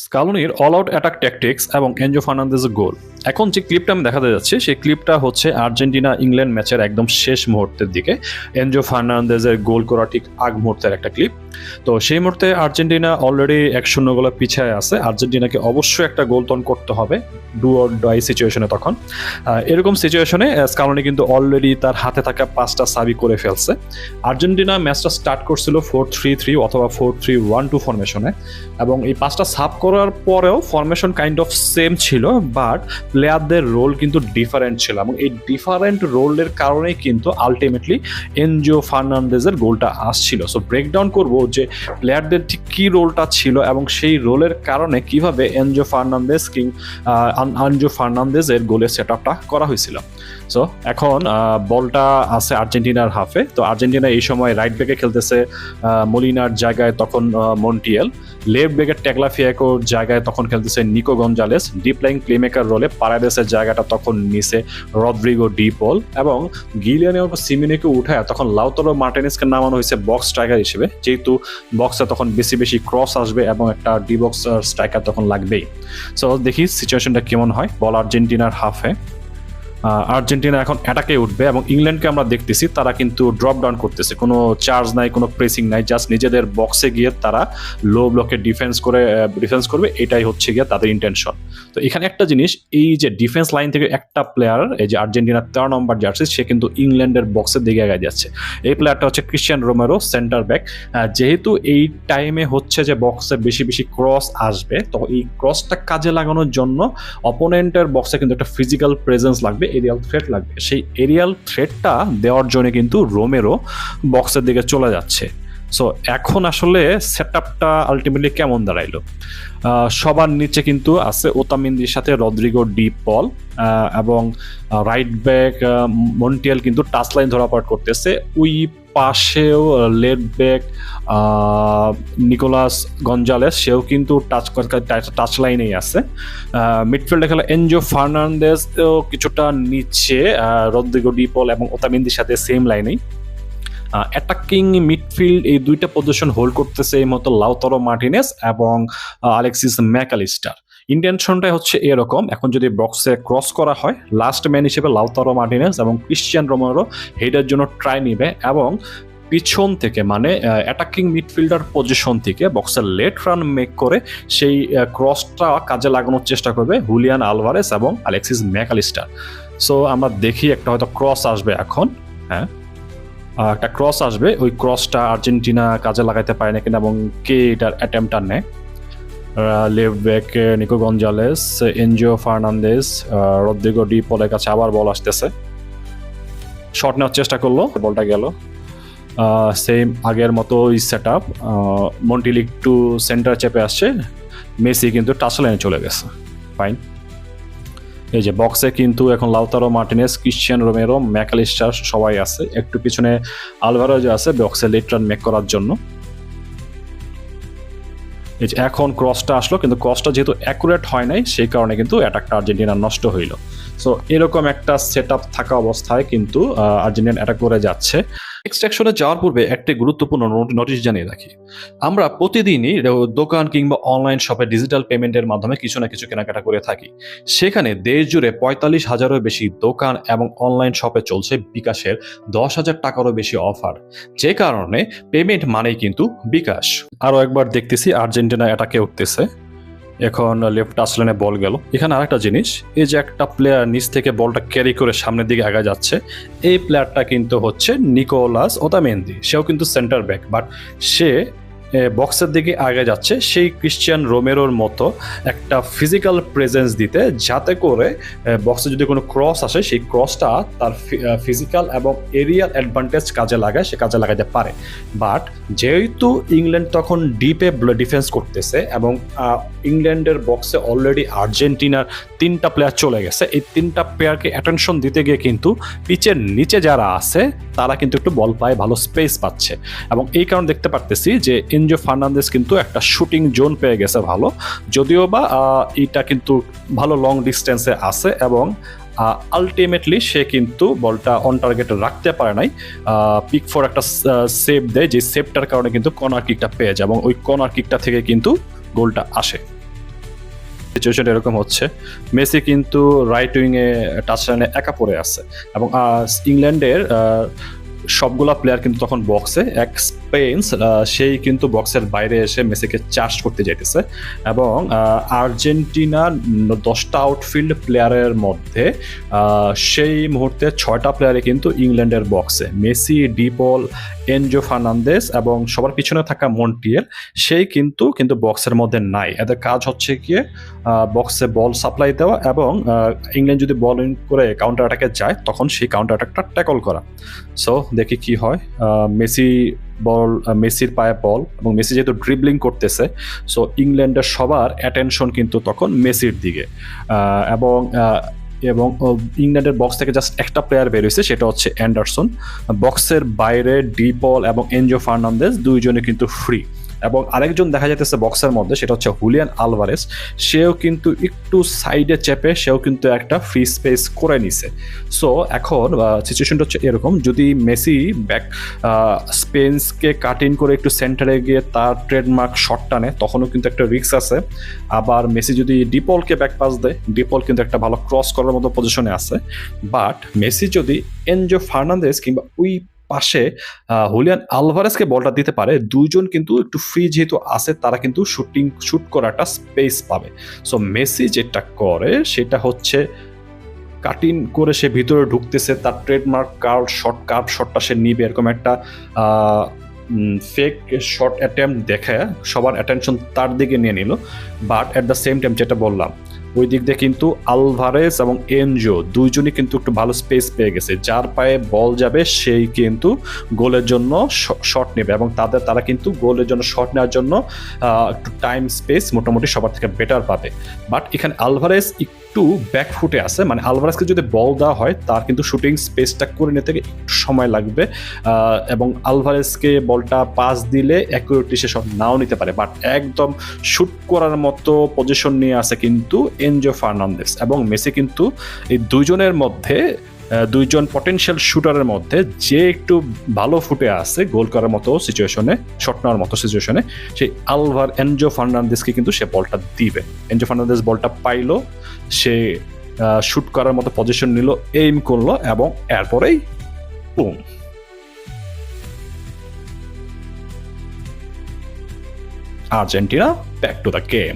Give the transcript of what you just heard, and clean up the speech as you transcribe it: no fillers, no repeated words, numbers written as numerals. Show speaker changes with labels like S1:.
S1: স্কালোনির all out attack tactics এবং Enzo ফার্নান্দেজের গোল। এখন যে ক্লিপটা আমি দেখাতে যাচ্ছি সেই ক্লিপটা হচ্ছে আর্জেন্টিনা ইংল্যান্ড ম্যাচের একদম শেষ মুহূর্তের দিকে এনজো ফার্নান্দেজের গোল করা ঠিক আগ মুহূর্তের একটা ক্লিপ। তো সেই মুহূর্তে আর্জেন্টিনা অলরেডি 1-0 গোলে পিছিয়ে আছে। আর্জেন্টিনাকে অবশ্যই একটা গোল তন করতে হবে ডু অর ডাই সিচুয়েশনে। তখন এরকম সিচুয়েশনে স্কালোনি কিন্তু অলরেডি তার হাতে থাকা 5টা সাবই করে ফেলছে। আর্জেন্টিনা ম্যাচটা স্টার্ট করছিল 4-3-3 অথবা 4-3-1-2 ফরমেশনে, এবং এই 5টা সাব করার পরেও ফরমেশন কাইন্ড অফ সেম ছিল, বাট প্লেয়ারদের রোল কিন্তু ডিফারেন্ট ছিল, এবং এই ডিফারেন্ট রোলের কারণেই কিন্তু আলটিমেটলি এনজো ফার্নান্দেজের গোলটা আসছিল। সো ব্রেকডাউন করবো যে প্লেয়ারদের ঠিক কী রোলটা ছিল এবং সেই রোলের কারণে কিভাবে এনজো ফার্নান্দেজের গোলের সেট আপটা করা হয়েছিল। সো এখন বলটা আছে আর্জেন্টিনার হাফে। তো আর্জেন্টিনা এই সময় রাইট ব্যাকে খেলতেছে মলিনার জায়গায় তখন মন্টিয়েল, লেফট ব্যাকের টেকলাফিয়াকোর জায়গায় তখন খেলতেছে Nico Gonzalez, deep line playmaker রোলে পারাদেসের জায়গাটা তখন নিচে রদ্রিগো ডি পল, এবং গিলিয়ানো সিমিনেকে উঠায় তখন লাউতারো মার্টিনেজকে নামানো হয়েছে বক্স স্ট্রাইকার হিসেবে, যেহেতু বক্সে তখন বেশি বেশি ক্রস আসবে এবং একটা ডি বক্স স্ট্রাইকার তখন লাগবেই। সো দেখি সিচুয়েশনটা কেমন হয়। বল আর্জেন্টিনার হাফে, আর্জেন্টিনা এখন অ্যাটাকে উঠবে এবং ইংল্যান্ডকে আমরা দেখতেছি তারা কিন্তু ড্রপ ডাউন করতেছে, কোনো চার্জ নাই, কোনো প্রেসিং নাই, জাস্ট নিজেদের বক্সে গিয়ে তারা লো ব্লকে ডিফেন্স করবে, এটাই হচ্ছে গিয়ে তাদের ইন্টেনশন। তো এখানে একটা জিনিস, এই যে ডিফেন্স লাইন থেকে একটা প্লেয়ার, এই যে আর্জেন্টিনার 13 নম্বর জার্সি, সে কিন্তু ইংল্যান্ডের বক্সের দিকে এগিয়ে যাচ্ছে। এই প্লেয়ারটা হচ্ছে ক্রিশ্চিয়ান রোমেরো, সেন্টার ব্যাক। যেহেতু এই টাইমে হচ্ছে যে বক্সে বেশি বেশি ক্রস আসবে, তো এই ক্রসটা কাজে লাগানোর জন্য অপোনেন্টের বক্সে কিন্তু একটা ফিজিক্যাল প্রেজেন্স লাগবে, এরিয়াল থ্রেট লাগবে। সেই এরিয়াল থ্রেটটা দেওয়ার জন্য কিন্তু রোমেরো বক্সের দিকে চলে যাচ্ছে। সো এখন আসলে সেট আপটা আলটিমেটলি কেমন দাঁড়াইলো? সবার নিচে কিন্তু আছে ওতামেন্দির সাথে রদ্রিগো ডি পল, এবং রাইট ব্যাক মন্টিয়েল কিন্তু টাচ লাইন ধরাপাট করতেছে। ওই পাশেও লেফট ব্যাক নিকোলাস গঞ্জালেস, সেও কিন্তু টাচ লাইনেই আছে। মিডফিল্ডে খেলা এনজো ফার্নান্দেজ কিছুটা নিচে রদ্রিগো ডি পল এবং ওতামেন্দির সাথে সেম লাইনেই। অ্যাটাকিং মিডফিল্ড এই দুইটা পজিশন হোল্ড করতেছে এই মতো লাউতারো মার্টিনেজ এবং আলেক্সিস ম্যাকালিস্টার। ইন্টেনশনটাই হচ্ছে এরকম, এখন যদি বক্সে ক্রস করা হয় লাস্ট ম্যান হিসেবে লাউতারো মার্টিনেজ এবং ক্রিশ্চিয়ান রোমেরো হেডের জন্য ট্রাই নিবে, এবং পিছন থেকে মানে অ্যাটাকিং মিডফিল্ডার পজিশন থেকে বক্সের লেট রান মেক করে সেই ক্রসটা কাজে লাগানোর চেষ্টা করবে হুলিয়ান আলভারেস এবং আলেক্সিস ম্যাকালিস্টার। সো আমরা দেখি একটা হয়তো ক্রস আসবে এখন, হ্যাঁ একটা ক্রস আসবে, ওই ক্রসটা আর্জেন্টিনা কাজে লাগাইতে পারে না কিনা এবং কে এটার অ্যাটেম্পটা নেয়। Left back Nico Gonzalez, Enzo Fernandez, Rodrigo de পলের কাছে আবার বল আসতেছে, শট নেওয়ার চেষ্টা করলো, বলটা গেল। সেম আগের মতো সেট আপ, মন্টিল একটু সেন্টার চেপে আসছে, মেসি কিন্তু টাচ লাইনে চলে গেছে, ফাইন। এই যে বক্সে কিন্তু এখন Lautaro Martinez, Cristian Romero, Mac Allister সবাই আছে, একটু পিছনে আলভারেজ আছে বক্সে লেট রান মেক করার জন্য। এই যে এখন ক্রসটা আসলো, কিন্তু ক্রসটা যেহেতু অ্যাকুরেট হয় নাই সেই কারণে কিন্তু অ্যাটাকটা আর্জেন্টিনার নষ্ট হইল। সো এরকম একটা সেট আপ থাকা অবস্থায় কিন্তু আর্জেন্টিনা অ্যাটাক করে যাচ্ছে। নেক্সট অ্যাকশনে যাওয়ার পূর্বে একটি গুরুত্বপূর্ণ নোটিশ জানিয়ে রাখি, আমরা প্রতিদিনই দোকান কিংবা অনলাইন শপে ডিজিটাল পেমেন্টের মাধ্যমে কিছু না কিছু কেনাকাটা করে থাকি। সেখানে দেশ জুড়ে 45,000-এরও বেশি দোকান এবং অনলাইন শপে চলছে বিকাশের 10,000 টাকারও বেশি অফার, যে কারণে পেমেন্ট মানেই কিন্তু বিকাশ। আরও একবার দেখতেছি আর্জেন্টিনা অ্যাটাকে উঠতেছে, এখন লেফট টাচ লাইনে বল গেল। এখানে আরেকটা জিনিস, এই যে একটা প্লেয়ার নিচ থেকে বলটা ক্যারি করে সামনের দিকে আগে যাচ্ছে, এই প্লেয়ারটা কিন্তু হচ্ছে নিকোলাস ওতামেন্দি, সেও কিন্তু সেন্টার ব্যাক, বাট সে বক্সের দিকে আগে যাচ্ছে সেই ক্রিশ্চিয়ান রোমেরোর মতো একটা ফিজিক্যাল প্রেজেন্স দিতে, যাতে করে বক্সে যদি কোনো ক্রস আসে সেই ক্রসটা তার ফিজিক্যাল এবং এরিয়াল অ্যাডভান্টেজ কাজে লাগায়, সে কাজে লাগাতে পারে। বাট যেহেতু ইংল্যান্ড তখন ডিপে ডিফেন্স করতেছে এবং ইংল্যান্ডের বক্সে অলরেডি আর্জেন্টিনার 3টা প্লেয়ার চলে গেছে, এই 3টা প্লেয়ারকে অ্যাটেনশন দিতে গিয়ে কিন্তু পিচের নিচে যারা আছে তারা কিন্তু একটু বল পায়, ভালো স্পেস পাচ্ছে, এবং এই কারণে দেখতে পারতেছি যে এনজো ফার্নান্দেজ কিন্তু একটা শুটিং জোন পেয়ে গেছে ভালো, যদিও বা এটা কিন্তু ভালো লং ডিস্টেন্সে আছে, এবং আলটিমেটলি সে কিন্তু বলটা অন টার্গেটে রাখতে পারে নাই। পিক ফর একটা সেভ দেয়, যে সেভটার কারণে কিন্তু কর্নার কিকটা পেয়ে যায় এবং ওই কর্নার কিকটা থেকে কিন্তু গোলটা আসে। সিচুয়েশন এরকম হচ্ছে, মেসি কিন্তু রাইট উইংয়ে টাচ লাইনে একা পড়ে আছে এবং ইংল্যান্ডের সবগুলা প্লেয়ার কিন্তু তখন বক্সে, এক স্পেন্স সেই কিন্তু বক্সের বাইরে এসে মেসিকে চার্জ করতে যাইতেছে এবং আর্জেন্টিনার 10টা আউটফিল্ড প্লেয়ারের মধ্যে সেই মুহূর্তে 6টা প্লেয়ারে কিন্তু ইংল্যান্ডের বক্সে, মেসি, ডিপল, এনজো ফার্নান্দেস এবং সবার পিছনে থাকা মন্টিয়েল সেই কিন্তু বক্সের মধ্যে নাই। এদের কাজ হচ্ছে গিয়ে বক্সে বল সাপ্লাই দেওয়া এবং ইংল্যান্ড যদি বলিং করে কাউন্টার অ্যাটাকে যায় তখন সেই কাউন্টার অ্যাটাকটা ট্যাকল করা। সো দেখি কি হয়। মেসির পায়ে বল এবং মেসি যেহেতু ড্রিবলিং করতেছে, সো ইংল্যান্ডের সবার অ্যাটেনশন কিন্তু তখন মেসির দিকে এবং ইংল্যান্ডের বক্স থেকে জাস্ট একটা প্লেয়ার বের হয়েছে, সেটা হচ্ছে অ্যান্ডারসন। বক্সের বাইরে ডিপল এবং এনজো ফার্নান্দেজ দুইজনে কিন্তু ফ্রি এবং আরেকজন দেখা যাইতেছে বক্সের মধ্যে, সেটা হচ্ছে হুলিয়ান আলভারেস। সেও কিন্তু একটু সাইডে চেপে সেও কিন্তু একটা ফ্রি স্পেস করে নিছে। সো এখন সিচুয়েশনটা হচ্ছে এরকম, যদি মেসি ব্যাক স্পেন্সকে কাট ইন করে একটু সেন্টারে গিয়ে তার ট্রেডমার্ক শট টানে তখনও কিন্তু একটা রিস্ক আছে। আবার মেসি যদি ডিপলকে ব্যাক পাস দেয়, ডিপল কিন্তু একটা ভালো ক্রস করার মতো পজিশনে আছে। বাট মেসি যদি এনজো ফার্নান্দেজ কিংবা ওই পাশে হুলিয়ান আলভারেসকে বলটা দিতে পারে, দুইজন কিন্তু একটু ফ্রি যেহেতু আছে, তারা কিন্তু শুট করার একটা স্পেস পাবে। সো মেসি যেটা করে সেটা হচ্ছে কাটিং করে সে ভিতরে ঢুকতেছে, তার ট্রেডমার্ক কার্ভ শটটা সে নিবে, এরকম একটা ফেক শট অ্যাটেম্প্ট দেখে সবার অ্যাটেনশন তার দিকে নিয়ে নিল। But at the same time যেটা বললাম, ওই দিক দিয়ে কিন্তু আলভারেস এবং এনজো দুইজনই কিন্তু একটু ভালো স্পেস পেয়ে গেছে, যার পায়ে বল যাবে সেই কিন্তু গোলের জন্য শট নেবে এবং তারা কিন্তু গোলের জন্য শট নেওয়ার জন্য একটু টাইম স্পেস মোটামুটি সবার থেকে বেটার পাবে। বাট এখানে আলভারেস একটু ব্যাকফুটে আছে, মানে আলভারেসকে যদি বল দেওয়া হয় তার কিন্তু শুটিং স্পেসটা করে নিতে একটু সময় লাগবে এবং আলভারেসকে বলটা পাস দিলে অ্যাকুরেটলি সে শট নাও নিতে পারে। বাট একদম শুট করার মতো পজিশন নিয়ে আছে কিন্তু এনজো ফার্নান্দেস এবং মেসি। কিন্তু এই দুইজনের মধ্যে, দুইজন পটেনশিয়াল শুটারের মধ্যে যে একটু ভালো ফুটে আছে গোল করার মতো সিচুয়েশনে, শট নেওয়ার মতো সিচুয়েশনে, সেই এনজো ফার্নান্দেসকে কিন্তু সে বলটা দিবে। এনজো ফার্নান্দেস বলটা পাইলো, সে শুট করার মতো পজিশন নিল, এইম করলো এবং এরপরেই broom, Argentina back to the game.